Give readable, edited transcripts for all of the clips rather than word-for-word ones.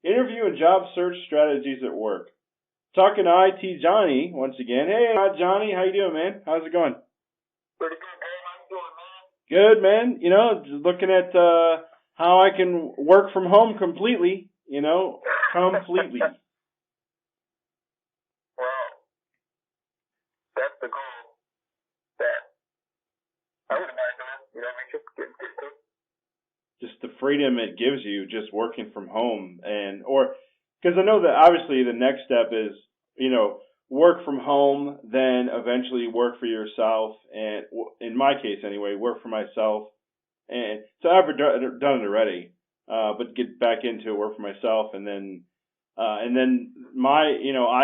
Interview and job search strategies at work. Talking to IT Johnny once again. Hey, Johnny, how you doing, man? How's it going? Pretty good, man. How you doing, man? Good, man. Just looking at how I can work from home completely. Completely. Well, that's the goal that I wouldn't mind doing. You know what I mean? Just getting to. Just the freedom it gives you just working from home, because I know that obviously the next step is, work from home, then eventually work for yourself, and in my case anyway, work for myself. And so I've done it already, but get back into it, work for myself, and then I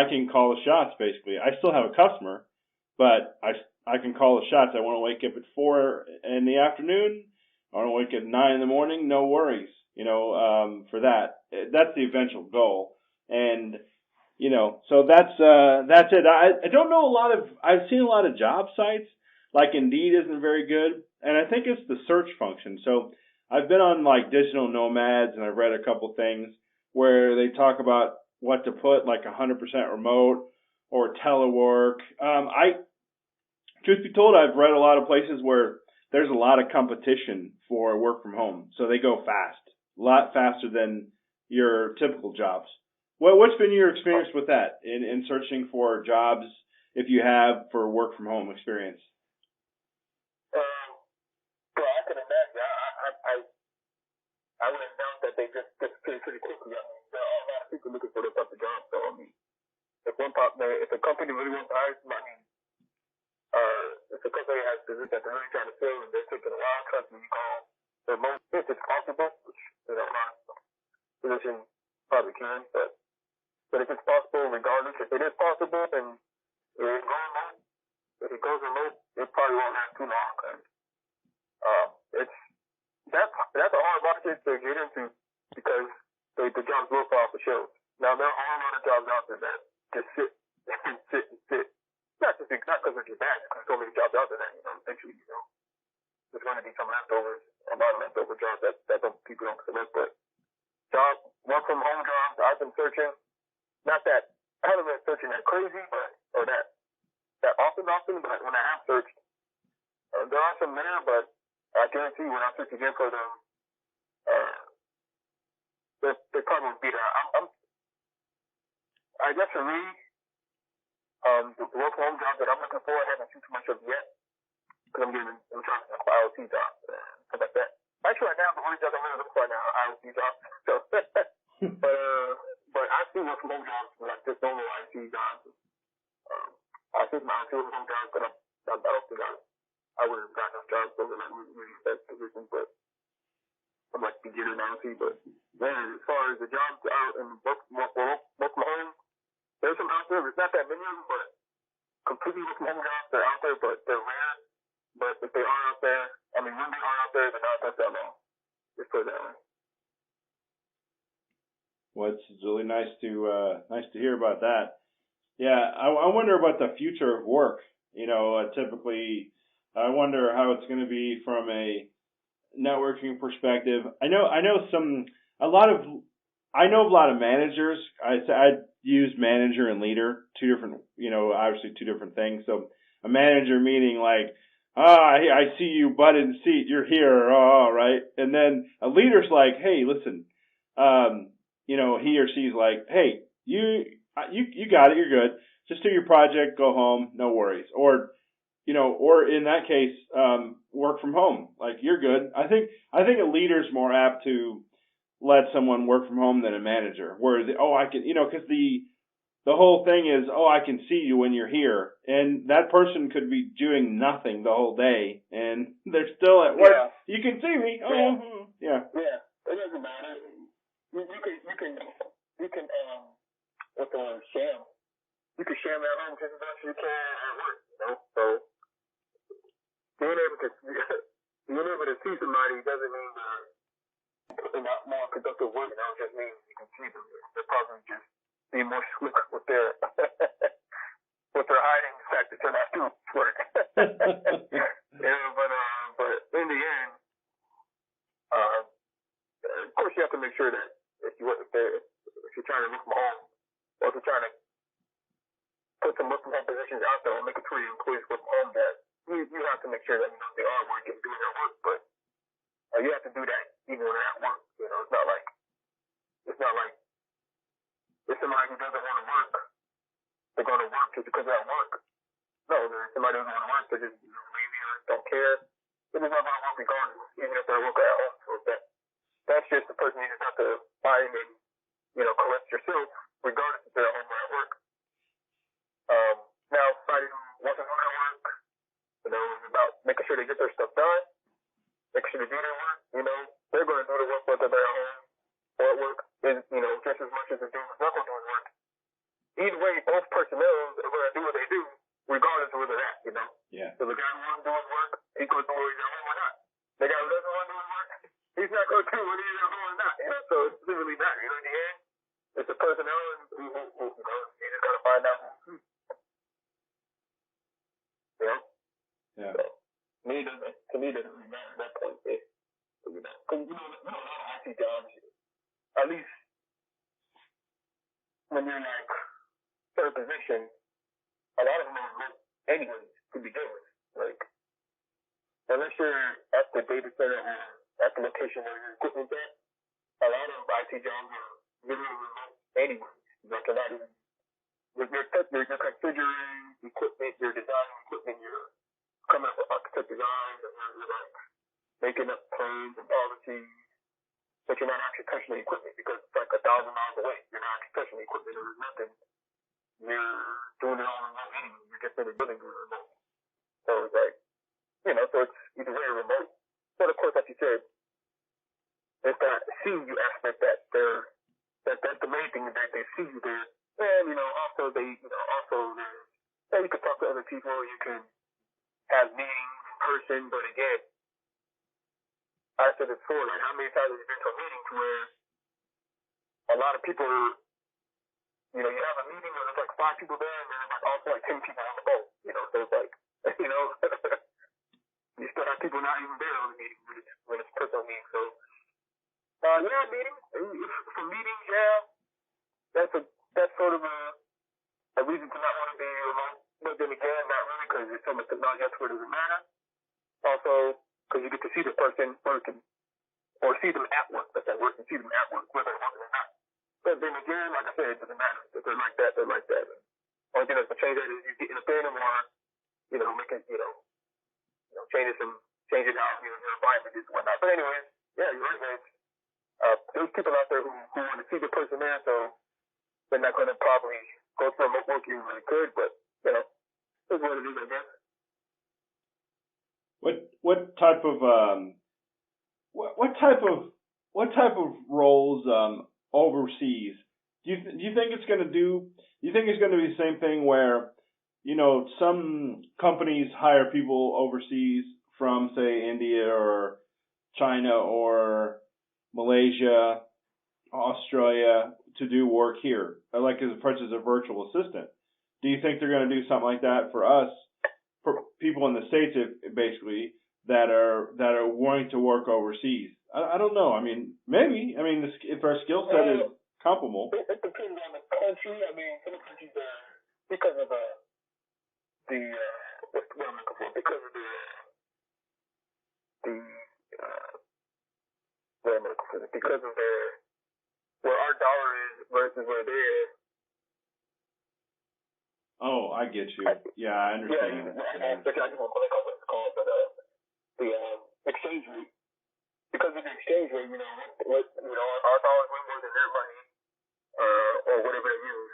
can call the shots basically. I still have a customer, but I can call the shots. I want to wake up at 4 in the afternoon. I want to wake up at 9 in the morning. No worries, for that. That's the eventual goal, and so that's it. I don't know I've seen a lot of job sites, like Indeed isn't very good, and I think it's the search function. So I've been on like Digital Nomads, and I've read a couple things where they talk about what to put, like 100% remote or telework. Truth be told, I've read a lot of places where there's a lot of competition for work from home, so they go fast, a lot faster than your typical jobs. What's been your experience with that in searching for jobs, if you have, for work from home experience? Well, I can imagine. I would have known that they just disappeared pretty quickly. I mean, there are a lot of people looking for this type of job. So I mean, if a company really wants to hire somebody, if a company has a position that they're really trying to fill and they're taking a while, trust me, you call remote if it's possible, which a lot of positions probably can, but if it's possible, regardless, if it is possible, then if it goes remote, it probably won't last too long. Cause, that's a hard market to get into because the jobs will fall off the shelves. Now there are a lot of jobs out there that just sit and sit and sit. Not because they're bad, because so many jobs out there that eventually there's going to be some leftovers, a lot of leftover jobs that people don't select. But work from home jobs, I've been searching. Not that I haven't been searching that crazy, or that often, but when I have searched, there are some there, but I guarantee when I search again for them, they probably won't be there. I guess for me, the work from home job that I'm looking for, I haven't seen too much of yet, because I'm trying to look for IoT jobs and stuff like that. Actually, right now, the only job I'm really looking for right now are IoT jobs. So, but I see work from home jobs like just normal IT jobs. I think my IT work from home jobs, but I don't think I would have gotten those jobs. Those are like really best positions, but I'm like beginner in IT. But man, as far as the jobs out and work from home, there's some out there. There's not that many of them, but completely work from home jobs, they're out there, but they're rare. But if they are out there, I mean, when they are out there, they're not that long. Just put it that way. Well, it's really nice to hear about that. Yeah, I wonder about the future of work. Typically, I wonder how it's going to be from a networking perspective. I know a lot of managers. I use manager and leader, two different, obviously two different things. So a manager meaning like, I see you butt in the seat, you're here, right? And then a leader's like, hey, listen, he or she's like, hey, you got it, you're good. Just do your project, go home, no worries. Or in that case, work from home. Like, you're good. I think a leader's more apt to let someone work from home than a manager. Whereas, I can, because the whole thing is, I can see you when you're here. And that person could be doing nothing the whole day, and they're still at work. Yeah. You can see me. Yeah. Yeah. It doesn't matter. You can what's the word, sham. You can sham at home just as much as you can at work, So being able to see somebody doesn't mean they're not more productive work. It just means you can see them. They're probably just being more slick with their hiding the fact that they're not doing work. But in the end, of course, you have to make sure that if trying to work from home, or if you're trying to put some work from home positions out there and make it to your employees work from home, that you have to make sure that they are working, doing their work, but you have to do that even when they're at work. It's not like if somebody who doesn't want to work, they're going to work just because they're at work. No, there's somebody who doesn't want to work, they're just lazy or don't care. They're just not going to work regardless, even if they're working at home. So that's just the person you just have to find and correct yourself, regardless if they're at home or at work. Now, somebody who wants to do their work, it's about making sure they get their stuff done, making sure they do their work. They're going to do the work whether they're at home or at work, just as much as the dude who's not going to do his work. Either way, both personnel are going to do what they do, regardless of where they're at. Yeah. So the guy who wants to do his work, he's going to do whether he's at home or not. The guy who doesn't want to do his work, he's not going to do whether he's at home or not. So it's really not. In the end, it's the personnel, and who you just got to find out. Yeah. So, to me, it doesn't really matter at that point. Because a lot of IT jobs, at least when you're in third position, a lot of them are remote anyways to begin with. Unless you're at the data center or at the location where your equipment's at, a lot of IT jobs are literally remote anyways. You're not even you're configuring equipment, you're designing equipment, you're coming up with architect designs, and you're making up plans and policies, but you're not actually touching the equipment because it's 1,000 miles away. You're not actually touching the equipment. There's nothing. You're doing it all remote anyway. You're just in the building doing it remote. So it's so it's very remote. But of course, like you said, it's that seeing you aspect that's the main thing, that they see you there. And also you can talk to other people. You can have meetings in person, but again, I said it before, how many times have you been to a meeting where a lot of people, you have a meeting where there's 5 people there and there's also 10 people on the phone, so it's you still have people not even there on the meeting when it's a personal meeting. So, meetings, for meetings, that's sort of a reason to not want to be remote, but then again, not really, because there's so much technology out where it doesn't matter. Also, because you get to see the person working, or see them at work. That's that work, and see them at work, whether they're working or not. But then again, like I said, it doesn't matter. If they're like that, they're like that. Only thing that's going to change that is you get in a band more, making, changing how, your environment is and whatnot. But anyways, you're right, man. There's people out there who want to see the person there, so they're not going to probably go to remote work even when they could, but, it's what it is, I guess. What type of roles overseas do you think it's going to do? Do you think it's going to be the same thing where some companies hire people overseas from, say, India or China or Malaysia, Australia, to do work here, like as a virtual assistant? Do you think they're going to do something like that for us, for people in the States, basically, that are wanting to work overseas? I don't know. I mean, maybe. I mean, if our skill set is comparable. It depends on the country. I mean, some countries are, because of because of where our dollar is versus where they is. Oh, I get you. Yeah, I understand. I just want to call what it's called, but the exchange rate. Because of the exchange rate, our dollar's way more than their money, or whatever they use.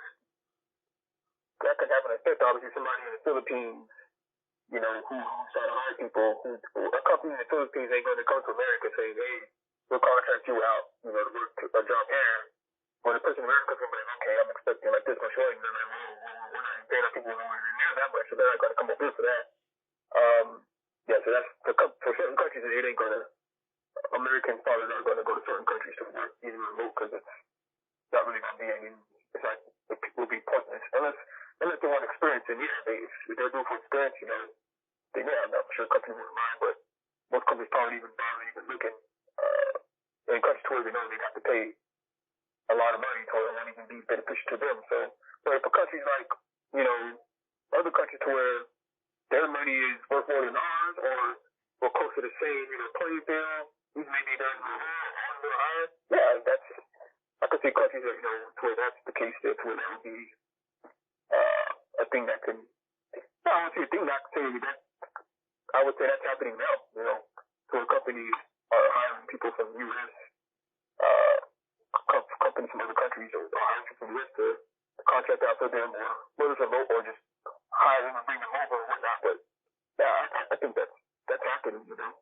That could have an effect. Obviously, somebody in the Philippines, who try to hire people, a company in the Philippines ain't going to come to America saying, hey, we'll contract you out, to work a job here. When a person in America comes in, okay, I'm expecting this much money, and they're like, we're not paying our people nowhere near that much, so they're not going to come up here for that. So that's for certain countries, it ain't going to. Americans probably not going to go to certain countries to work, even remote, because it's not really going to be any. It's like it will be pointless unless they want experience. And if they're doing for experience, they may. I'm not sure companies wouldn't mind, but most companies probably even looking in countries where they know they have to pay a lot of money to only even be beneficial to them. So, but for countries like, you know, other countries to where their money is worth more than ours, or we're close to the same, you know, playing field, maybe they're higher. Yeah, that's, I could see countries that, you know, to where that's the case there, to where that would be a thing that can, I would say a thing that I would say that's happening now, you know, to where companies are hiring people from the U.S., companies from other countries are hiring people from the U.S. to contract out for them, or whether it's remote or just hire them and bring them over or whatnot. But yeah, I think that's happening, you know.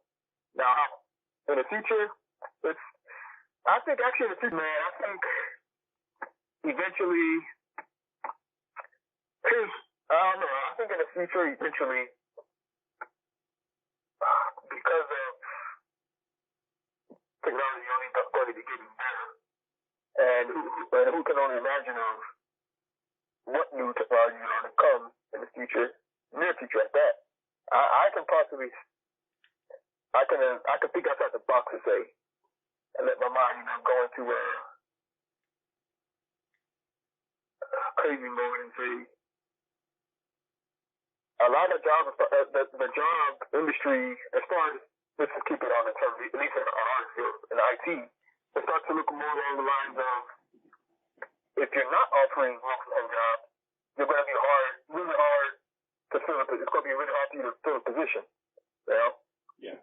Now, in the future, I think actually in the future, man, I think eventually, I don't know, I think in the future, eventually, because of technology only going to be getting better, and who can only imagine of what new technology is going to come in the future, near future at that. I can think outside the box and say, and let my mind, you know, go into a crazy mode and say, a lot of jobs, the job industry, as far as, let's just keep it on the term, at least in our field, in IT, it starts to look more along the lines of, if you're not offering work from home jobs, you're going to be really hard to fill it's going to be really hard for you to fill a position, you know? Yeah.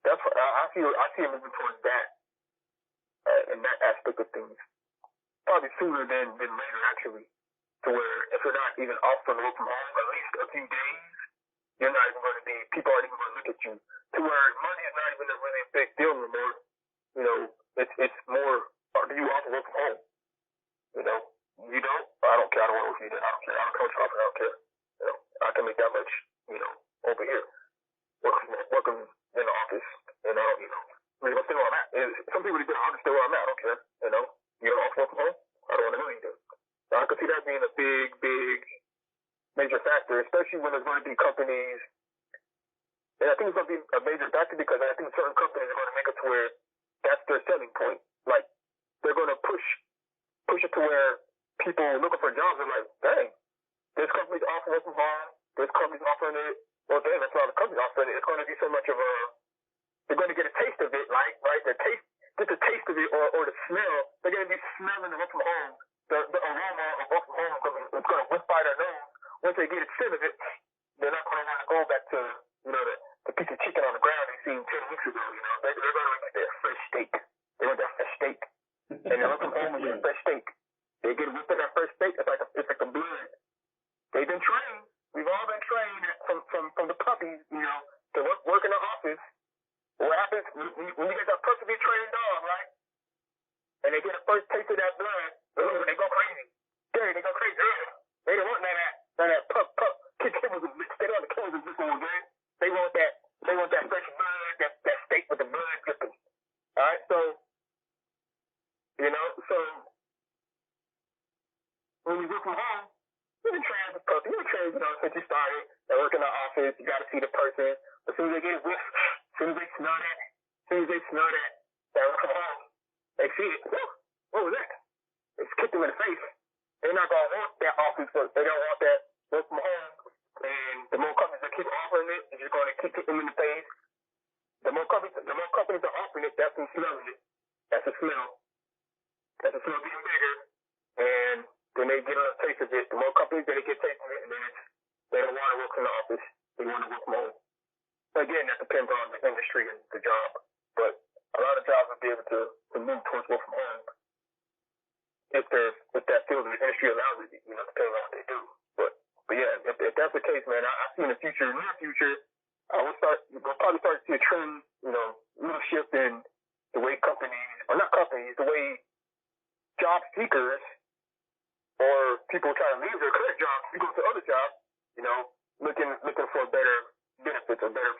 That's what I see a movement towards that, in that aspect of things. Probably sooner than later, actually, to where if you're not even offering work from home at least a few days, you're not even going to be, people aren't even going to look at you. To where money is not even a really big deal anymore. You know, it's more, do you offer work from home? You know, you don't? I don't care. I don't want to work for you then. I don't care. I don't care what you offer. I don't care. You know, I can make that much, you know, over here. Working in the office, and I don't, you know, I'm still where I'm at. Some people do, I'm still where I'm at. I don't care. You know, you don't offer work from home? I don't want to know you do. So I could see that being a big major factor, especially when there's going to be companies. And I think it's going to be a major factor because I think certain companies are going to make it to where that's their selling point. Like, they're going to push it to where people looking for jobs are like, dang, this company's offering it from home, this company's offering it, well, dang, that's why the company's offering it. It's going to be so much of a, they're going to get a taste of it, like, right? Just a taste of it or the smell. They're going to be smelling the work from home. The aroma of work from home is going to whip by their nose. Once they get a scent of it, they're not going to want to go back to, you know, the piece of chicken on the ground they seen 10 weeks ago, you know. They're going to like their fresh steak. They want that fresh steak. And the work from home is their fresh steak. They get whipped at that fresh steak. It's like a blood. They've been trained. We've all been trained from the puppies, you know, to work in the office. What happens when you get that perfectly trained dog, right? And they get a first taste of that blood, they go crazy. They go crazy. They don't want that pup. They don't want the killers of this one, man. They want that fresh blood, that steak with the blood dripping. All right, so you know, when you work from home, you've been trained as a puppy. You've been trained, you know, since you started. They work in the office. You got to see the person. As soon as they get whiffed, as soon as they smell that, they work from home. They see it. What was that? It's kicked them in the face. They're not gonna want that office work. They don't want that work from home. And the more companies that keep offering it, it's just going to keep them in the face. The more companies are offering it, that's them smelling it. That's a smell. That's a smell getting bigger. And then they get a taste of it. The more companies that get a taste of it, and then they don't want to work in the office. They want to work from home. Again, that depends on the industry and the job. But a lot of jobs will be able to move towards work from home if that field of the industry allows it, you know, depending on what they do. But yeah, if that's the case, man, I see in the near future, we'll probably start to see a trend, you know, little shift in the way the way job seekers or people trying to leave their current jobs to go to other jobs, you know, looking for better benefits or better.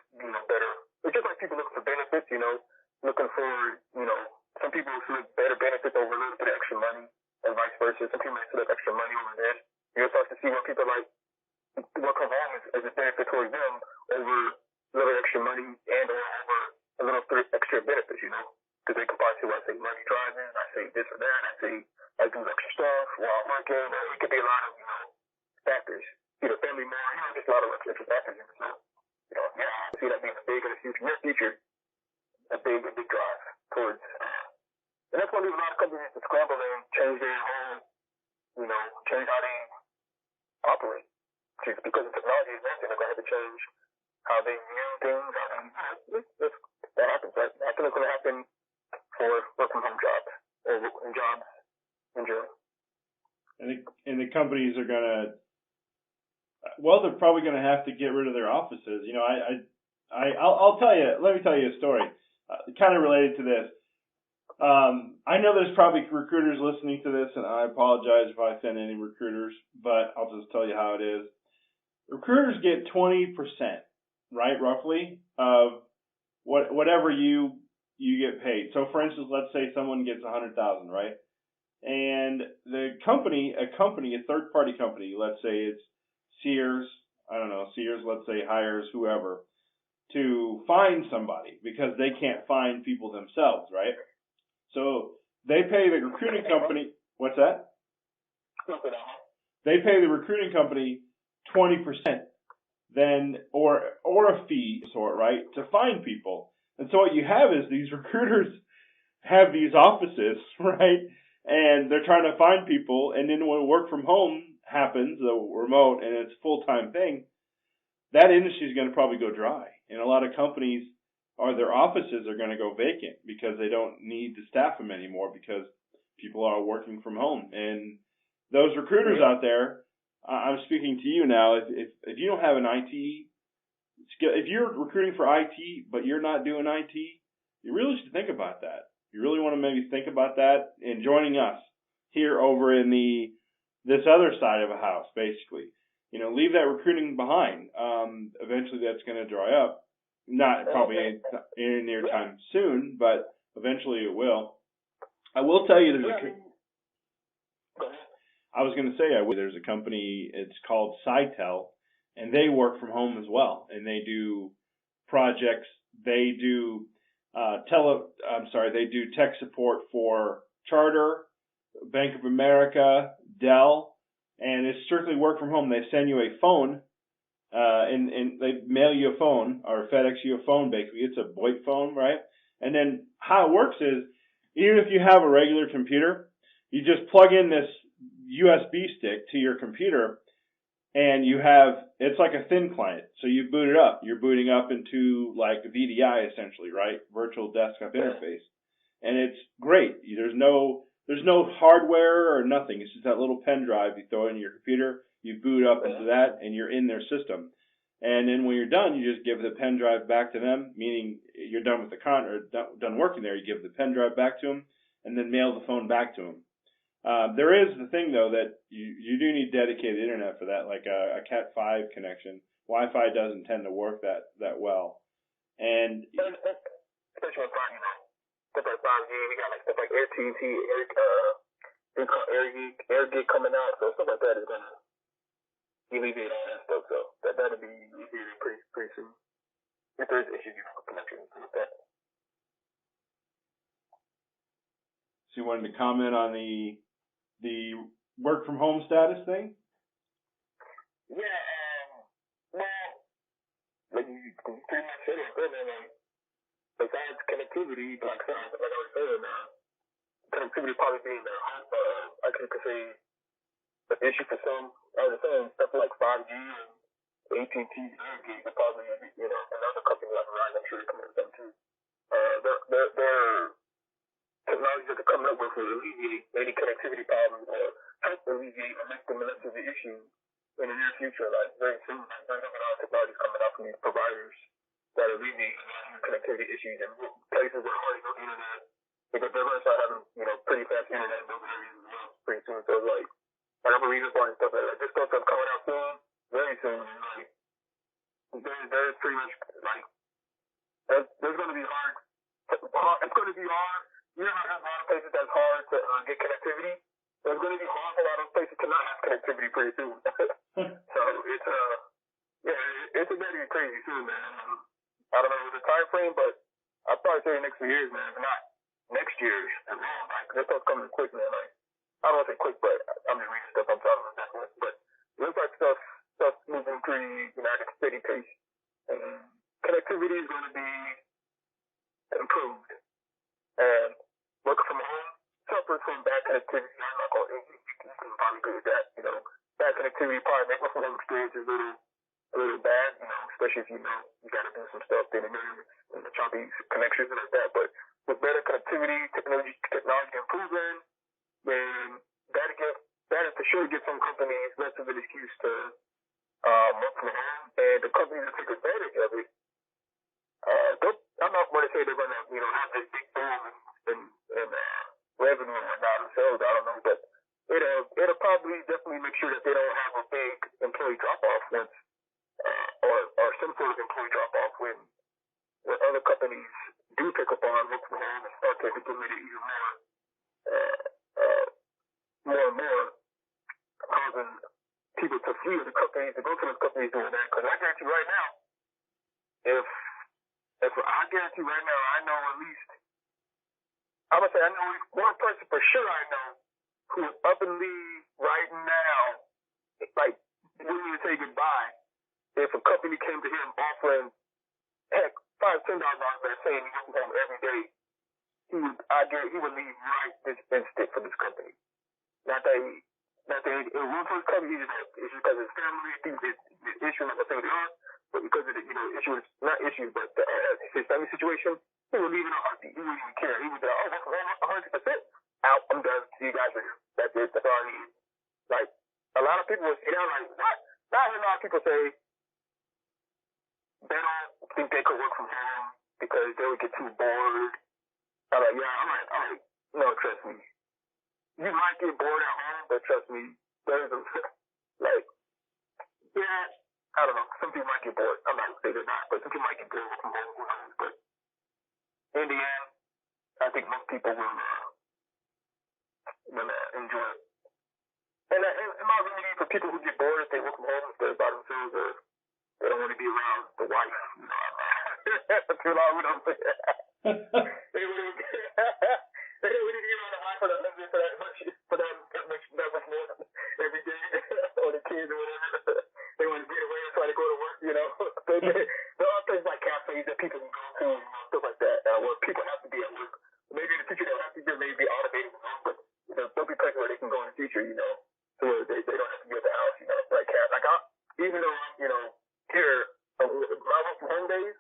It's just like people looking for benefits, you know, looking for, you know, some people select better benefits over a little bit of extra money and vice versa. Some people may select extra money over this. You'll start to see where people like work from home as a benefit towards them over a little extra money and or over a little extra benefits, you know, because they can probably see, I say money driving, I say this or that, I like do extra stuff while working. It could be a lot of factors. Family more, just a lot of extra factors. So, I see that being a big in the future, near future, a big drive towards. And that's why there's a lot of companies to scramble and change their whole, change how they operate. Just because the technology is mentioned, they're going to have to change how they view things. That happens, right? I think it's going to happen for work from home jobs or jobs in general. And the companies are going to, well, they're probably going to have to get rid of their offices. I'll tell you, let me tell you a story, kind of related to this. I know there's probably recruiters listening to this, and I apologize if I offend any recruiters, but I'll just tell you how it is. Recruiters get 20%, right, roughly, of whatever you get paid. So, for instance, let's say someone gets $100,000, right? And a third-party company, let's say it's Sears, let's say hires whoever to find somebody because they can't find people themselves, right? So they pay the recruiting company, what's that? They pay the recruiting company 20% then, or a fee sort, right, to find people. And so what you have is these recruiters have these offices, right, and they're trying to find people, and then when work from home happens, the remote, and it's a full-time thing, that industry is going to probably go dry. And a lot of companies, or their offices are going to go vacant because they don't need to staff them anymore because people are working from home. And those recruiters out there, I'm speaking to you now, if you don't have an IT skill, if you're recruiting for IT but you're not doing IT, you really should think about that. You really want to maybe think about that and joining us here over in this other side of a house, basically. Leave that recruiting behind. Eventually that's going to dry up. Not probably any near time soon, but eventually it will. I will tell you there's a company, it's called Cytel, and they work from home as well. And they do projects, they do they do tech support for Charter, Bank of America, Dell, and it's strictly work from home. They send you a phone, and they mail you a phone or FedEx you a phone. Basically, it's a VoIP phone, right? And then how it works is, even if you have a regular computer, you just plug in this USB stick to your computer, and it's like a thin client. So you boot it up. You're booting up into like VDI essentially, right? Virtual desktop interface, and it's great. There's no hardware or nothing. It's just that little pen drive you throw in your computer. You boot up into that, and you're in their system. And then when you're done, you just give the pen drive back to them, meaning you're done with done working there. You give the pen drive back to them, and then mail the phone back to them. There is the thing, though, that you do need dedicated internet for that, like a Cat5 connection. Wi-Fi doesn't tend to work that well. And especially with stuff like 5G, we got like stuff like eyetea, AirGig coming out, so stuff like that is gonna alleviate all that stuff. So that'll be alleviated pretty soon. If there's issues with connections with that. So you wanted to comment on the work from home status thing? Yeah, well, like you pretty much said it, man. Besides connectivity, like I was saying, connectivity probably being I could say an issue for some. I was saying stuff like 5G and AT&T, AirGig, and probably another company like Verizon, I'm sure they're coming with them too. Their technologies that they're coming up with will alleviate any connectivity problems or help alleviate or make them less of the issue in the near future. Like very soon, there's going to be a lot of technologies coming out from these providers that alleviate connectivity issues in places where hardly no internet. Because they're going to start having pretty fast internet in those areas as well pretty soon. So like whatever reason for and stuff like that, this stuff that's coming out soon, very soon. Like there's pretty much like there's going to be hard. It's going to be hard. You know how there's a lot of places that's hard to get connectivity? There's going to be hard for a lot of places to not have connectivity pretty soon. So it's going to be crazy soon, man. I don't know the time frame, but I'd probably say the next few years, man. If not next year at all, like this stuff's coming quick, man. Like I don't want to say quick, but I'm just reading stuff. I'm sorry about that. But it looks like stuff's moving pretty, at a steady pace. And connectivity is going to be improved. And working from home suffers from bad connectivity. I'm not going to, you can probably agree with that. Bad connectivity probably makes working from home experiences a little bad, especially if you got to do some stuff in the middle and the choppy connections and like that. But with better connectivity, technology improving, then that for sure give some companies less of an excuse to work from home, and the companies that take advantage of it, I'm not going to say they're going to have this big boom in revenue and whatnot themselves. I don't know, but it'll probably definitely make sure that they don't have a big employee drop off once, or some sort of employee drop off when other companies do pick up on work from home and start to implement it even more and more, causing people to flee the companies, to go to those companies doing that. Because I guarantee right now, if I know at least, I'm gonna say I know one person for sure I know who is up and leave right now, like willing to say goodbye if a company came to him offering heck $5-10 saying he works from home every day. He would leave right this instant from this company. Not that it won't for his company, it's just because of his family, his issue, like I said earlier, but because of the issues, not issues, but his family situation, he would leave in a heartbeat. He wouldn't even care. He would be like, oh, 100%. Out, I'm done. See you guys later. That's it. That's all I need. Like, a lot of people would say that, like, what? Now I hear a lot of people say they don't think they could work from home because they would get too bored. I'm like, yeah, no, trust me. You might get bored at home, but trust me, there's like, yeah, I don't know. Some people might get bored. I'm not going to say they're not, but some people might get bored from home, who knows. But in the end, I think most people will enjoy it. And it might really be for people who get bored if they work from home, if they're by themselves, or they don't want to be around the wife. Too long, we don't say that. They wouldn't be around the wife for that much more every day, or the kids or whatever. They want to get away and try to go to work, There are things like cafes that people can go to, stuff like that, where people have to be at work. Maybe in the future they'll have to be automated, but there'll be places where they can go in the future, so they don't have to be at the house, like even though here, my work from home days,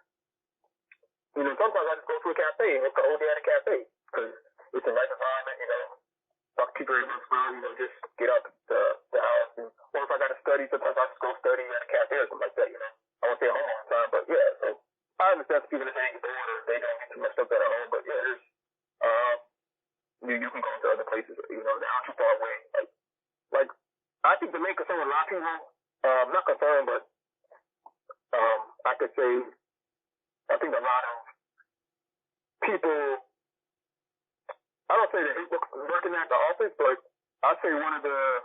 sometimes I just go to a cafe and work the whole day at a cafe because it's a nice environment, talk to people as well, just get out the house. Or if I got to study, sometimes I just go study at a cafe or something like that, I won't stay at home all the time, but yeah, so I understand people that they get bored or they don't get too much stuff done at home, but yeah, there's, you can go to other places, they're not too far away. Like, I think the main concern with a lot of people, not concerned, but I could say, I think a lot of people, I don't say they hate working at the office, but I'd say one of the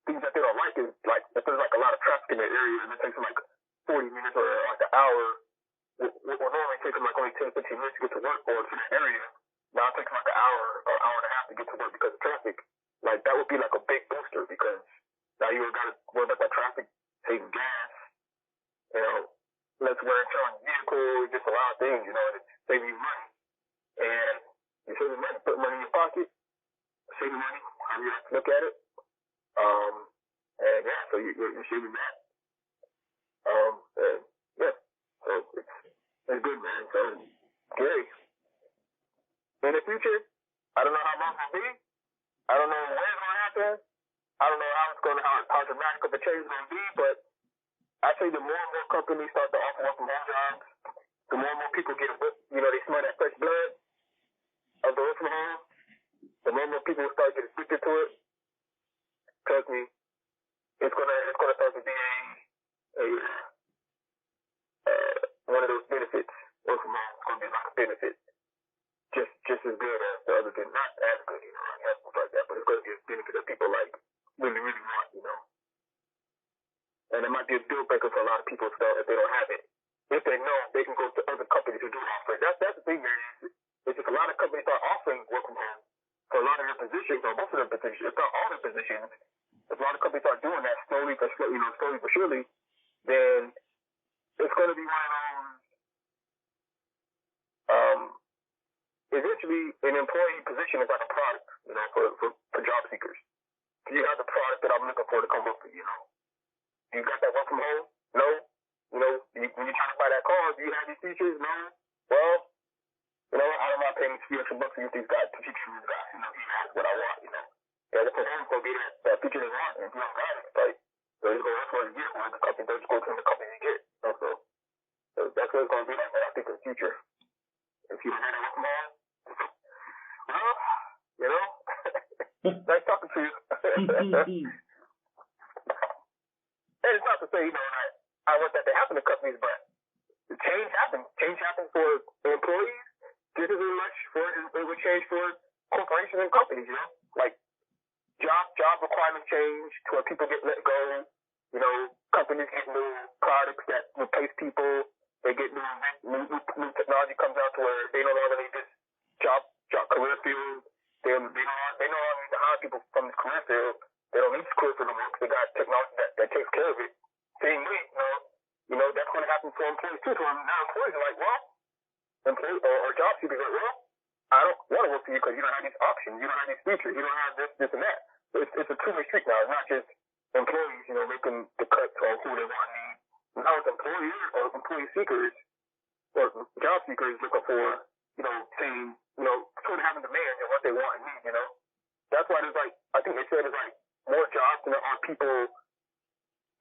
things that they don't like is, like, if there's, like, a lot of traffic in the area and it takes them, like, 40 minutes or, like, an hour, what will normally take them, like, only 10, 15 minutes to get to work or to the area, now it takes them, like, an hour or hour and a half to get to work because of traffic. Like, that would be, like, a big booster because now you got to worry about that traffic, taking gas, less wear and tear on the vehicle, just a lot of things, and it's saving you money. And you save money, put money in your pocket, save money, how you have to look at it. And yeah, so you're saving that. And yeah, so it's good, man. So, Gary, in the future, I don't know how long it'll be. I don't know when it's going to happen. I don't know how dramatic of a change it's going to be, but I say the more and more companies start to offer work from home jobs, the more and more people get they smell that fresh blood of the work from home, the more and more people start getting addicted to it. Trust me, it's gonna start to be one of those benefits. Work from home is gonna be like a benefit, just as good as the other thing, not as good, stuff like that, but it's gonna be a benefit that people like really, really want, And it might be a deal breaker for a lot of people still if they don't have it. If they know, they can go to other companies who do offer it. That's the thing, man. It's just a lot of companies start offering work from home. for a lot of their positions, or most of their positions, if not all their positions, if a lot of companies start doing that slowly but surely, then it's going to be one of those. Eventually, an employee position is like a product, for job seekers. You have the product that I'm looking for to come up with, You got that work from home? No. When you're trying to buy that car, do you have these features? No. Well, I don't mind paying a few extra bucks to get these guys, to teach these guys, he has what I want, Yeah, the performance will be that feature they want, and if you don't got it, right? So you go that's what you get, or the company, don't just go to the company you get. So that's what it's going to be like, I think, in the future. If you don't have that work from home, well, nice talking to you. And it's not to say, I want that to happen to companies, but change happens. Change happens for employees just as much it would change for corporations and companies, Like, job requirements change to where people get let go. Companies get new products that replace people. They get new technology comes out to where they no longer need this job career field. They no longer need to hire people from this career field. They don't need this career field anymore because they got technology that takes care of it. Same way, that's going to happen for employees too. So now employees are like, well, or job seekers are like, well, I don't want to work for you because you don't have these options, you don't have these features, you don't have this and that. So it's a two-way street now. It's not just employees, making the cuts on who they want to need. Now it's employees or employee seekers or job seekers looking for, saying, sort of having demands and what they want and need, That's why there's I think they said there's more jobs than there are people,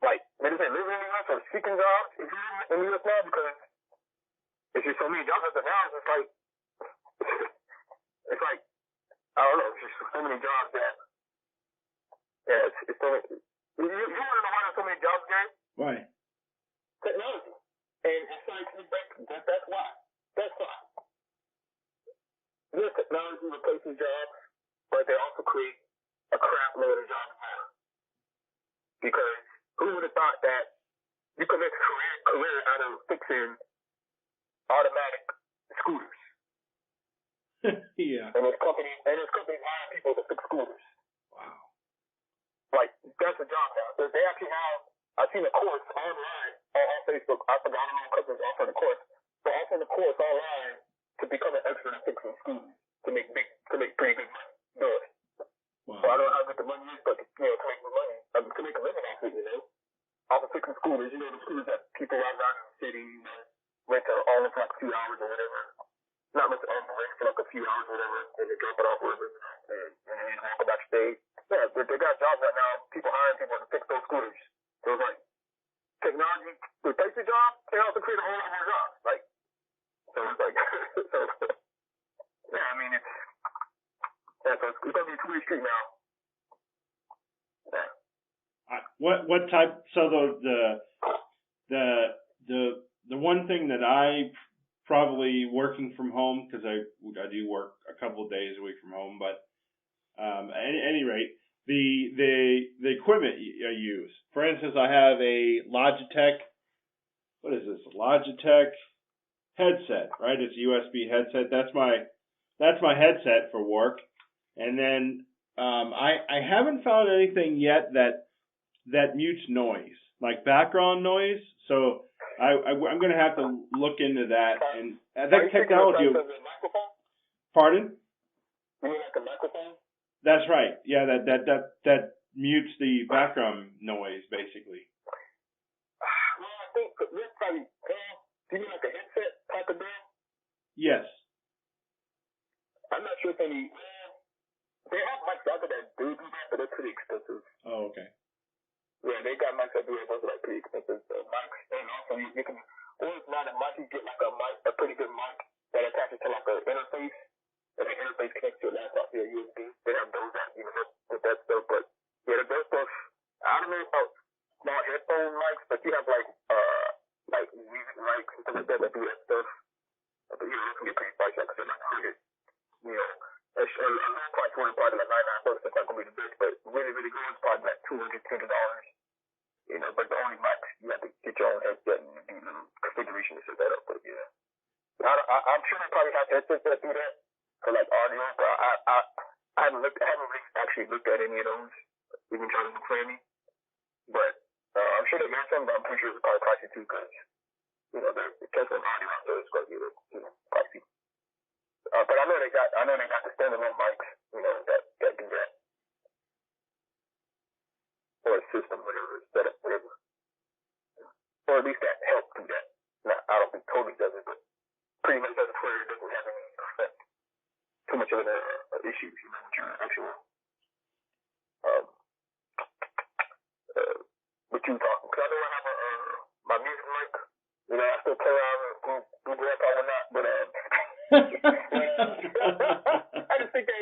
they just say living in the U.S. or seeking jobs in the U.S. now because it's just so many jobs out there now. It's like, I don't know, it's just so many jobs that, it's so many. You want to know why there's so many jobs, Gary? Why? Technology. And it's that's why. That's why. Yes, technology replaces jobs, but they also create a crap load of jobs now. Because who would have thought that you could make a career out of fixing automatic scooters? Yeah. And there's companies hiring people to fix scooters. Wow. That's a job now. They actually have, I've seen a course online on Facebook. I forgot how many companies offer the course. But offering the course online to become an expert at fixing scooters to make pretty good money. Wow. So I don't know how good the money is, but to make the money, to make a living off it, off of fixing scooters, the scooters that people ride around in the city, rent to own for a few hours or whatever. Not rent to own, but rent for a few hours or whatever, and they drop it off wherever, and then walk about your day. Yeah, they got jobs right now, people hiring people to fix those scooters. So it's technology replace the job, they also create a whole lot more jobs. So it's yeah, I mean, it's going to be a two-way street now. Yeah. What type? So the one thing that I probably working from home, because I do work a couple of days a week from home, but at any rate, the equipment I use. For instance, I have a Logitech. What is this? Logitech headset, right? It's a USB headset. That's my headset for work. And then I haven't found anything yet that mutes noise, like background noise. So I'm going to have to look into that. And that technology. Pardon? You mean like a microphone? That's right. Yeah, that mutes the background noise, basically. Well, I think this probably. Do you mean like a headset type of deal? Yes. I'm not sure if any. They have mics out there that do that, but they're pretty expensive. Oh, okay. Yeah, they got mics that do it, those are pretty expensive mics. And also, you can, or if not a mic, you get a pretty good mic that attaches to an interface, and the interface connects to a laptop via USB. They have those that, with that stuff. But yeah, the best stuff, I don't know about small headphone mics, but you have music mics and stuff like that do that stuff. But it can get pretty pricey because they're $100. A low price one is probably like $99. That's not gonna be the best, but really, really good is probably like $200. But the only mic you have to get your own headset and do the configuration to set that up. But yeah, I'm sure they probably have headsets that do that for audio. But I haven't really actually looked at any of those. We've been trying to look for any, but I'm sure they got some, but I'm pretty sure it's probably pricey too, because the Tesla audio out there is going to be pricey. But I know they got the standalone mics, that do that, or a system, whatever, setup, whatever, or at least that helps do that. Now, I don't think totally does it, but pretty much does it where it doesn't have any effect, too much of an issue, with your actual what you talking. Because I know I have my music mic. I still play around and do rap or not, but I just think that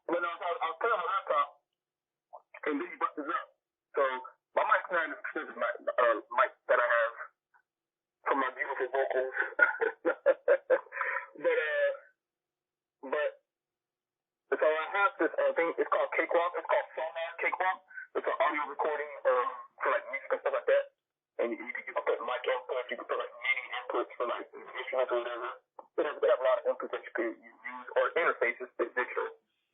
but no, I was playing on my laptop, and then you brought this up. So my mic's not as expensive mic that I have for my beautiful vocals. but so I have this thing. It's called Cakewalk. It's called Sonar Cakewalk. It's an audio recording for like music and stuff like that. And you can put mic inputs. You can put like MIDI inputs for like instruments or whatever. They have a lot of inputs that you can use, or interfaces that's digital.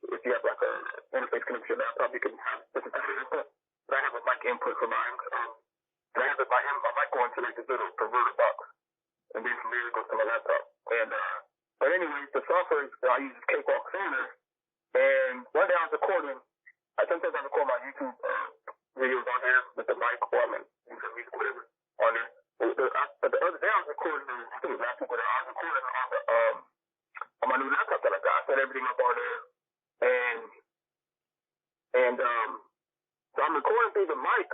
If you have like a interface connection to your laptop, you can have different kinds of input. But I have a mic input for mine. And I have my mic going to like this little converter box, and then from there it goes to my laptop. And but anyways, the software I use is Cakewalk Sonar. And one day I was recording. Sometimes I record my YouTube videos on there with the mic, or I'm using music, whatever, on there. But the other day I was recording. I think it was last week, but I was recording on my new laptop that I got. I set everything up on there, and so I'm recording through the mic,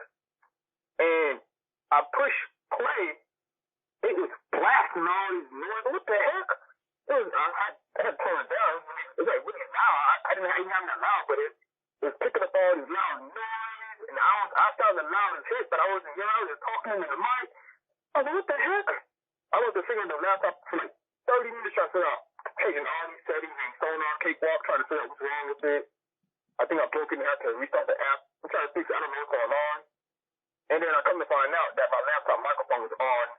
and I push play. It was blasting all these noise. What the heck? I had to turn it down. It was like really loud. I didn't even have that loud, but it was picking up all these loud noise, and I sounded loud as shit, but I wasn't yelling. I was just talking into the mic. I was like, what the heck? I was just sitting on the laptop for like 30 minutes trying to figure out, changing all these settings and Sonar Cakewalk, trying to figure out what's wrong with it. I think I broke it and had to restart the app. I'm trying to fix it. I don't know what's going on. And then I come to find out that my laptop microphone was on.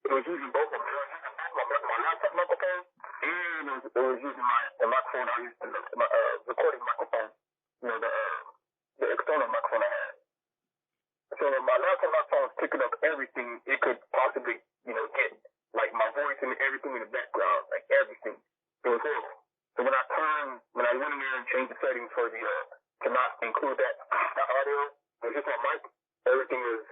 It was using both of them. It was using both my laptop microphone, and it was using the microphone I used, my recording microphone, the external microphone I had. So my laptop microphone was picking up everything it could possibly, get, like my voice and everything in the background, like everything. It was horrible. So when I went in there and changed the settings for to not include that audio, it was just my mic, everything was,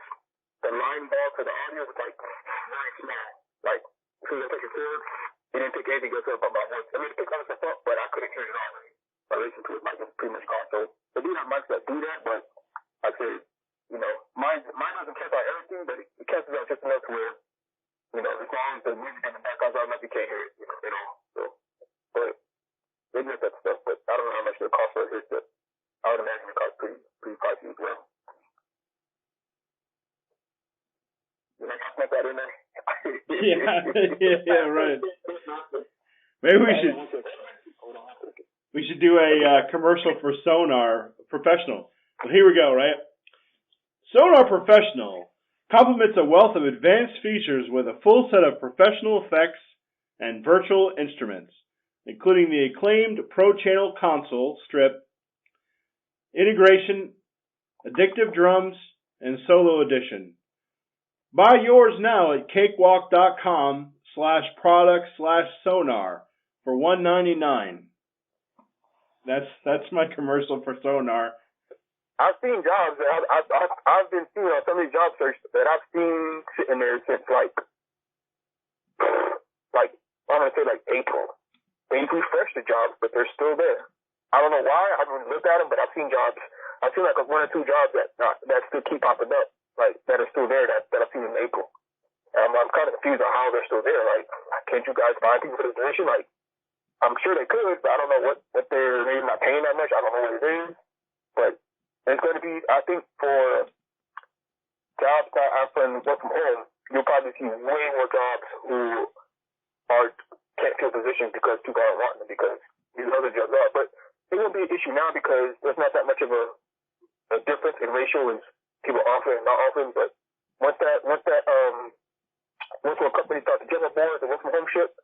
the line bar for the audio was like very small. Like, as soon as I take it forward, it didn't pick anything else up about my voice. I mean, it picked other stuff up, but I couldn't hear it already. I listened to it like it's pretty much gone. So they do have mics that do that, but I said, mine doesn't cancel out everything, but it cancels out just enough to where, as long as the music in the background is enough, you can't hear it, at all. So, but they get that stuff, but I don't know how much it costs for it, but I would imagine it costs pretty pricey as well. Did I snuck that in there? yeah, right. Maybe we should do a commercial for Sonar Professional. Well, here we go, right? Sonar Professional complements a wealth of advanced features with a full set of professional effects and virtual instruments, including the acclaimed Pro Channel console strip, integration, addictive drums, and solo edition. Buy yours now at cakewalk.com/product/sonar for $199. That's my commercial for Sonar. I've seen jobs that I've been seeing on some of these job searches that I've seen sitting there since like I'm gonna say like April. They refresh the jobs, but they're still there. I don't know why. I haven't looked at them, but I've seen jobs. I've seen like 1 or 2 jobs that still keep popping up, like that are still there that I've seen in April. And I'm kind of confused on how they're still there. Like, can't you guys find people for this position? Like, I'm sure they could, but I don't know what they're maybe not paying that much. I don't know what it is, but it's going to be. I think for jobs that often work from home, you'll probably see way more jobs who can't fill positions because people aren't wanting them because these other jobs are. But it won't be an issue now because there's not that much of a difference in ratio as people offering and not offering. But once that went to a company called the General Board, the work from home ship,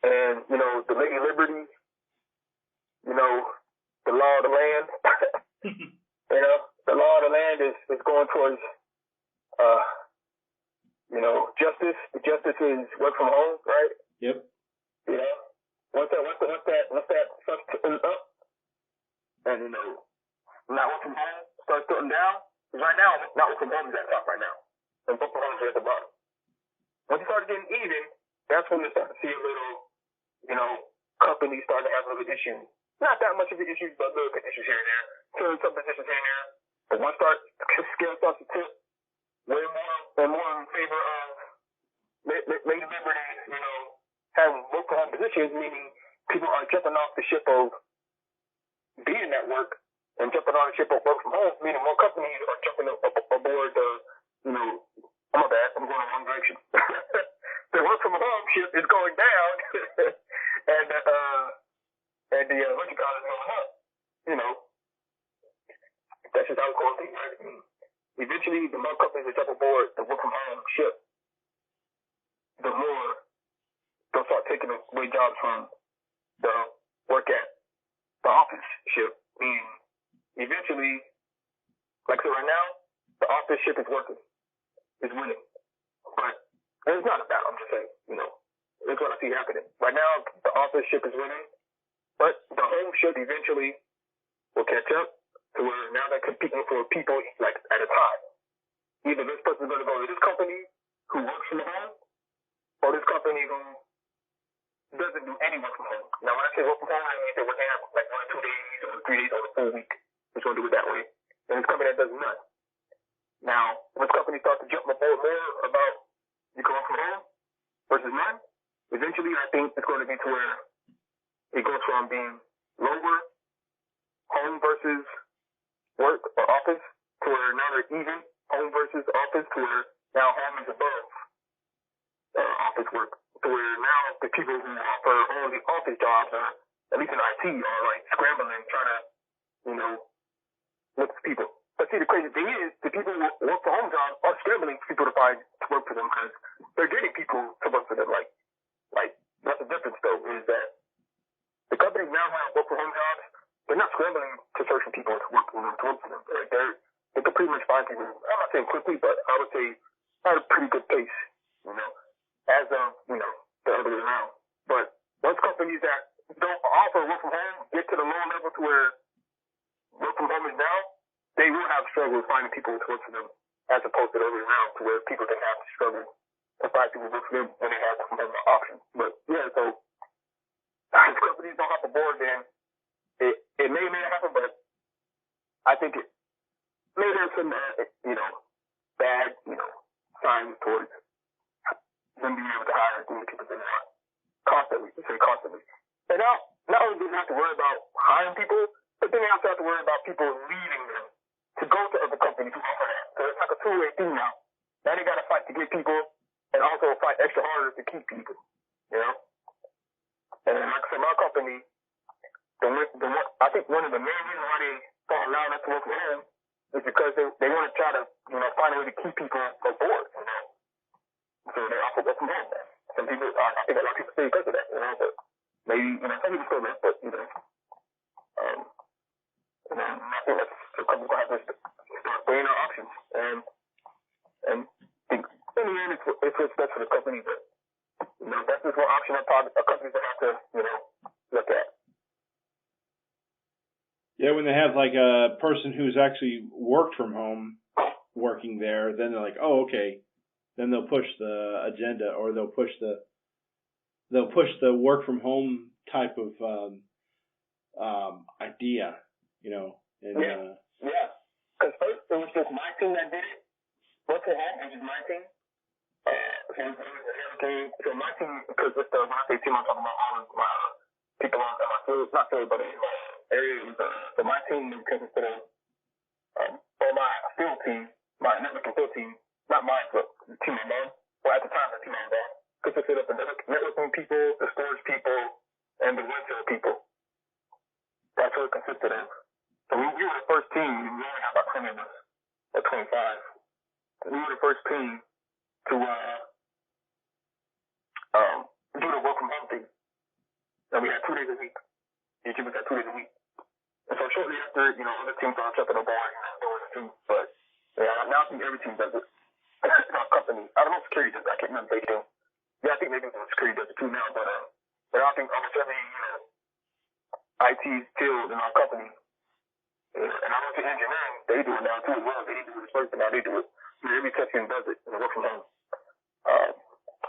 and the Lady Liberty, the law of the land. The law of the land is going towards justice. The justice is work from home, right? Yep. Once that starts putting up, and not work from home starts putting down. Right now, not work from home is at the top right now, and work from home is at the bottom. Once you start getting even, that's when you start to see a little, companies start to have little issues. Not that much of an issue, but little issues here and there. Some positions here and there. But once scale starts to tip, way more and more in favor of Lady Liberty, having work from home positions, meaning people are jumping off the ship of being at work and jumping on the ship of work from home, meaning more companies are jumping aboard the, my bad, I'm going in the wrong direction. The work from home ship is going down, and the what you call it is going up. That's just how it's going to be, right? Eventually, the more companies that jump aboard the work from home ship, the more they'll start taking away jobs from the work at the office ship. Meaning, eventually, like I said, right now, the office ship is working, is winning. But it's not a battle, I'm just saying, it's what I see happening. Right now, the office ship is winning, but the home ship eventually will catch up to where now they're competing for people like at a time. Either this person's going to go to this company who works from home, or this company who doesn't do any work from home. Now, when I say work from home, I mean they would have like 1 or 2 days, or 3 days, or a full week. Just going to do it that way. And this company that does none. Now, once companies start to jump aboard more about you can work from home versus none, eventually I think it's going to be to where it goes from being lower home versus work or office to where now they're even home versus office to where now home is above office work to where now the people who offer only office jobs or at least in IT are like scrambling trying to look for people. But see, the crazy thing is the people who work for home jobs are scrambling for people to find to work for them because they're getting people to work for them. Like that's the difference though is that the companies now have work for home jobs. They're not scrambling to search for people to work for them. Like they can pretty much find people. I'm not saying quickly, but I would say at a pretty good pace. As of the other way around. But once companies that don't offer work from home get to the low level to where work from home is now, they will have struggle finding people to work for them, as opposed to the other way around, to where people can have to struggle to find people to work for them when they have work from home options. But yeah, so if companies don't hop aboard, then it may happen, but I think it may have some bad signs towards them being able to hire the people they want constantly. And not only do they have to worry about hiring people, but then they also have to worry about people leaving them to go to other companies who offer that. So it's like a two-way thing now. Now they got to fight to get people and also fight extra harder to keep people. And like I said, my company, I think one of the main reasons why they start allowing us to work from home is because they want to try to find a way to keep people on board. So they offer work from home. Some people, I think a lot of people say because of that, but maybe, some people still don't, but, I think that's the company's going to have to start weighing our options. And think, in the end, it's what's best for the company, but, that's just one option that a company's going to have to, look at. Yeah, when they have like a person who's actually worked from home working there, then they're like, oh, okay. Then they'll push the agenda, or they'll push the work from home type of idea, And yeah. Because first it was just my team that did it. Work from home, it was just my team. So my team, because when I say team, I'm talking about all of my people on my field, not field, but in my area. So my team consisted of or my field team, my networking field team. Not mine, but the team I'm on. Well, at the time, the team I was on consisted of the networking people, the storage people, and the retail people. That's what it consisted of. So we were the first team. We only had about 20 of us, or 25. We were the first team to do the work from home thing. And we had 2 days a week. Each of us had 2 days a week. And so shortly after, other teams started jumping on board, doing it too. But yeah, now I think every team does it. In our company, I don't know if security does it. I can't remember if they do. Yeah, I think maybe security does it too now. But I think almost every IT field in our company, and I don't think engineering, they do it now too as well. They didn't do it first, but now they do it. Every tech team does it and work from home.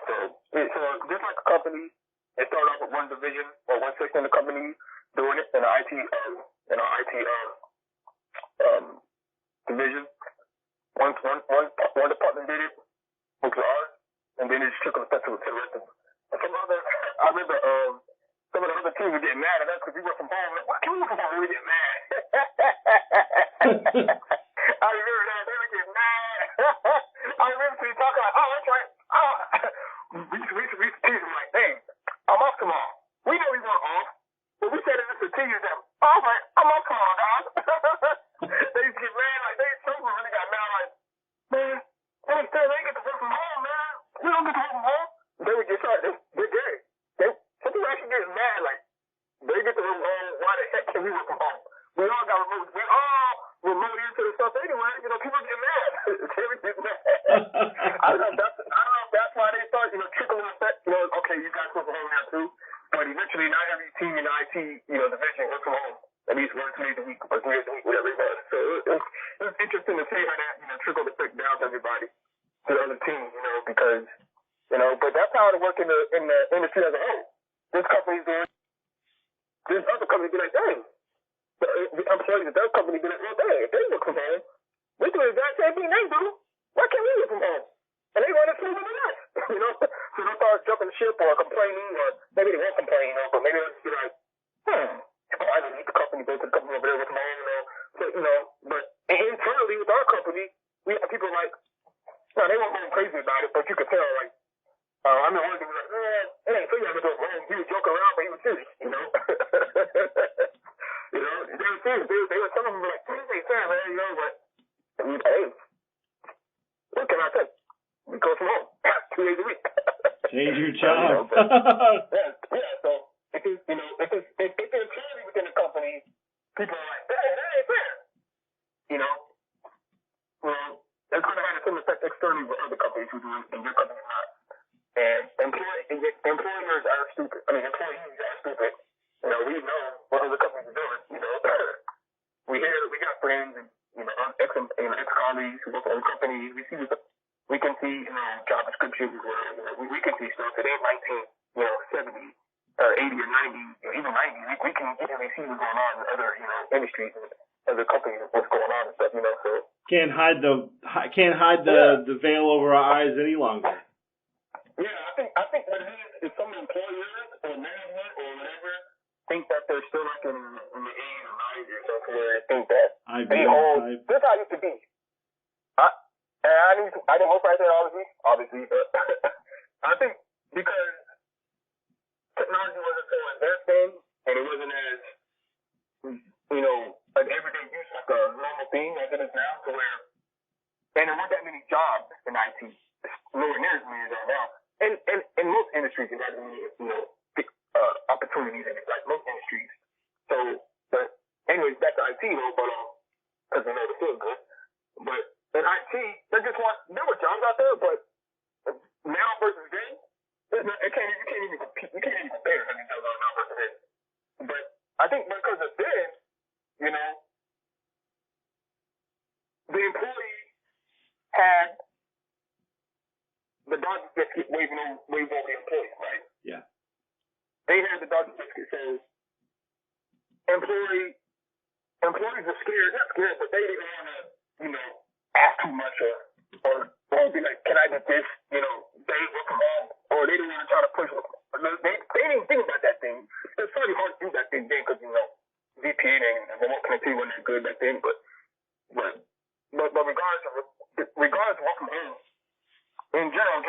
So just like a company, it started off with one division or one section of the company doing it in our IT division. One department did it, which was ours, and then it just trickled effect to the rest of them. And I remember some of the other teams were getting mad at us because we work from home. Like, why can't we work from home? We were getting mad. I remember that. They were getting mad. I remember we talking like, oh, that's right. We used to tease them like, hey, I'm off tomorrow. We know we weren't off, but we said it just to tease them. Oh, I'm like, I'm off tomorrow, guys. They used to get mad. Like, some of them really got mad. Like, man, they get to work from home, man. We don't get to work from home. They would get started. They're gay. Some people actually get mad. Like, they get to work from home. Why the heck can we work from home? We all got remote. We all remote into the stuff anyway. People get mad. They get mad. I don't know if that's why they start, trickling effect. Okay, you guys work from home now too. But eventually, not every team in the IT, division works from home. At least 1 2 days a week or 3 days a week, whatever it was. So it's interesting to see how that, trickled effect down to everybody, to the other team, because, but that's how it works in the industry as a whole. This company's doing, this other company be like, dang. The employees of that company be like, well, dang, if they work from home, we do the exact same thing they do. Why can't we work from home? And they run it smoother than us, So they'll start jumping ship or complaining, or maybe they won't complain, but maybe they'll just be like, I don't need the company, go to the company over there with my own, but internally with our company, we have people like, no, they weren't going crazy about it, but you could tell, like, I mean, one of them was like, man, it ain't so you have to go home. He was joking around, but he was serious, They were serious. They were, some of them were like, what is fair, man, but, hey, what can I say? We go from home 2 days a week. Change your job. Yeah, so if it's internally within the company, people are like, hey, that ain't fair. Well, it's going to have some effect externally with other companies who do it, and your company is not. And employers are stupid. I mean, employees are stupid. We know what other companies are doing. We got friends and ex-colleagues who work for other companies. We can see job descriptions where we can see stuff that ain't 1970 or 80 or 90 or even 90. We can easily see what's going on in other industries and other companies, what's going on and stuff. So can't hide the veil over our eyes any longer. Yeah, I think what it is some employers or management or whatever think that they're still like in the 80s or 90s or something where they think that they own. This is how it used to be. I didn't hope I said obviously, but I think because technology wasn't so advanced then, and it wasn't as, an everyday use, like a normal thing as it is now, to where, and there weren't that many jobs in IT, nowhere near as many as there are now. And most industries, you got big opportunities in it, like most industries. So, but anyways, back to IT though, but because they feel good, but in IT, there were jobs out there, but now versus then, you can't even compare. Now versus then. But I think because of then, the employee had the dog biscuit waving over the employee, right? Yeah. They had the dog biscuit, so employees are scared, not scared, but they didn't want to, ask too much or be like, can I get this? They work from home, or they didn't want to try to push. They didn't think about that thing. It's pretty hard to do that thing then because VPN and remote connectivity wasn't that good back then. But regardless of work from home, in general,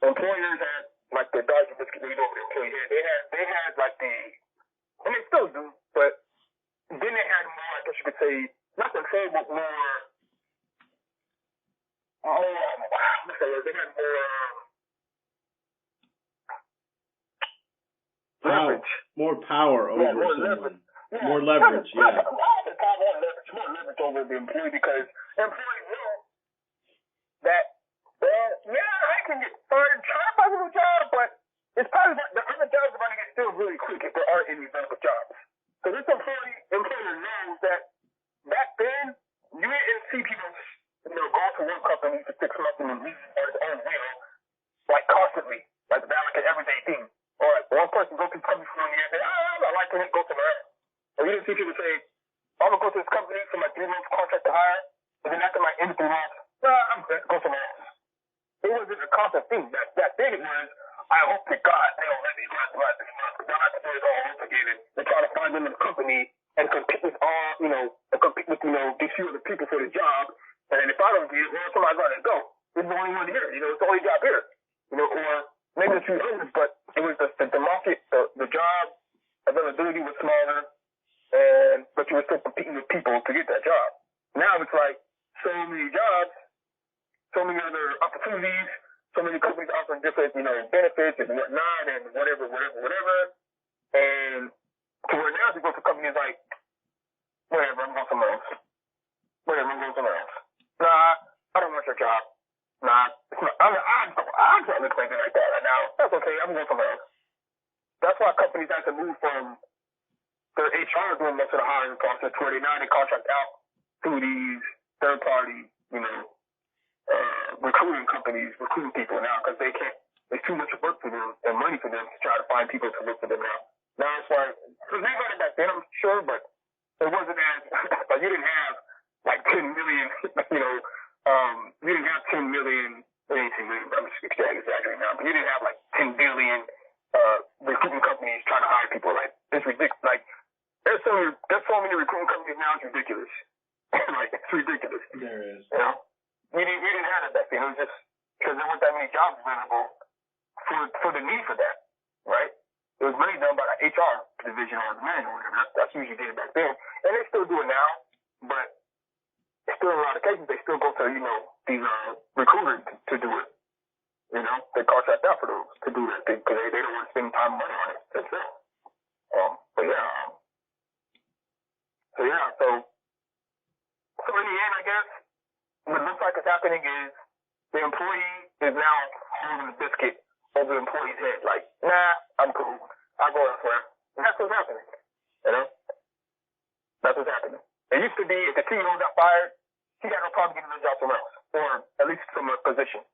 employers had like the dog biscuit lead over the employee head. They had like and they still do, but then they had more, I guess you could say, not control, but more. They had more leverage. More power over more someone. Leverage. Yeah. More leverage, More yeah. leverage over the employee because employees know that, well, yeah, I can get started trying to find a new job, but it's probably the other jobs are going to get filled really quick if there aren't any available jobs. So this employer knows that back then, you didn't see people, go to one company for 6 months and then leave on his own will, like constantly, like that, like an everyday thing. Or like one person go to the company for 1 year and say, I like it, go somewhere else. Or you didn't see people say, I'm going to go to this company for my 3 months contract to hire, and then after my end of 3 months, I'm going to go somewhere else. It wasn't a constant thing. That thing it was, I hope to God they don't let me go after my 6 months, because I'll have to do it all over again and try to find them in the company and compete with these few other people for the job. And if I don't get it, well, somebody's going to go. This is the only one here. It's the only job here. Or maybe a few others, but it was the market, the job availability was smaller, but you were still competing with people to get that job. Now it's like so many jobs, so many other opportunities, so many companies offering different, benefits and whatnot and whatever. And to where now you go to companies like, whatever, I'm going somewhere else. Nah, I don't want your job. Nah, I'm not looking like that right now. That's okay, I'm going somewhere else. That's why companies have to move from their HR doing most of the hiring process to where they now they contract out to these third party, recruiting companies, recruiting people now because they can't. It's too much work for them and money for them to try to find people to work for them now. Now it's like, because they got it back then, I'm sure, but it wasn't as like you didn't have like 10 million, you didn't have 10 million. I'm just exaggerating now, but you didn't have like 10 billion recruiting companies trying to hire people. Like it's ridiculous. Like there's so many recruiting companies now. It's ridiculous. Like it's ridiculous. There is. We didn't have it back then. It was just because there weren't that many jobs available for the need for that, right? It was money done by the HR division or the manager or whatever. That's usually did it back then, and they still do it now. But still, in a lot of cases, they still go to these recruiters to do it. They contract out for those to do that thing because they don't want to spend time and money on it themselves. So in the end, I guess what looks like is happening is the employee is now holding the biscuit over the employee's head. Like, nah, I'm cool. I'll go elsewhere. And that's what's happening. That's what's happening. It used to be if the CEO got fired, he got no problem getting a job somewhere else, or at least from a position.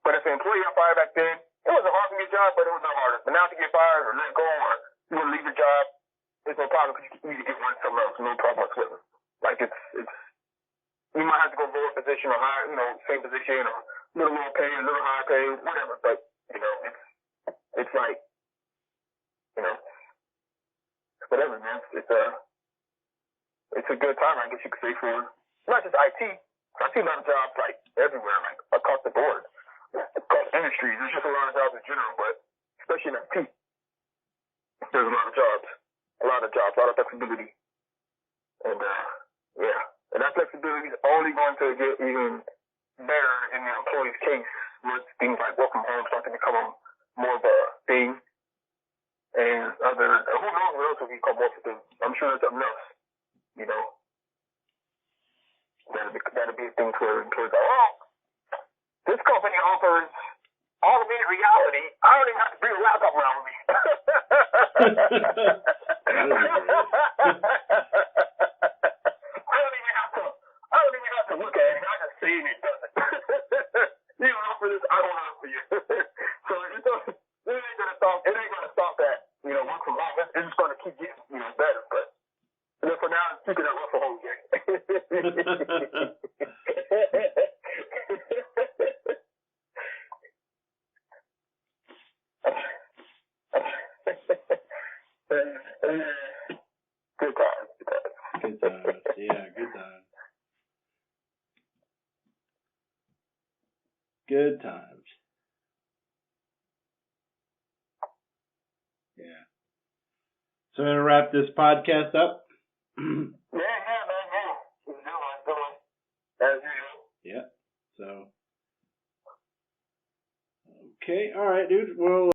But if the employee got fired back then, it wasn't hard to get a job, but it was no harder. But now to get fired or let go or you want to leave your job, there's no problem because you can easily get one somewhere else, no problem whatsoever. Like it's you might have to go lower position or higher, same position or a little lower pay, a little higher pay, whatever. But it's like whatever, man. It's a good time, I guess you could say, for not just IT. I see a lot of jobs like everywhere, like across the board, across industries. There's just a lot of jobs in general, but especially in IT, there's a lot of jobs, a lot of flexibility, and and that flexibility is only going to get even better in the employee's case with things like work from home starting to become more of a thing, and who knows what else will become more of a thing. I'm sure there's something else. That'll be a thing where employees go, this company offers augmented reality. I don't even have to bring a laptop around with me. I don't even have to look at it. I just see it and it does it. You don't offer this, I don't offer you. So it ain't gonna stop that, work from home. It's just gonna keep getting, better, but for now, it's keeping that work from home game. Good times. Good times. Yeah, good times. Good times. Yeah. So I'm going to wrap this podcast up. Man. As usual. Yeah. So. Okay. All right, dude. Well.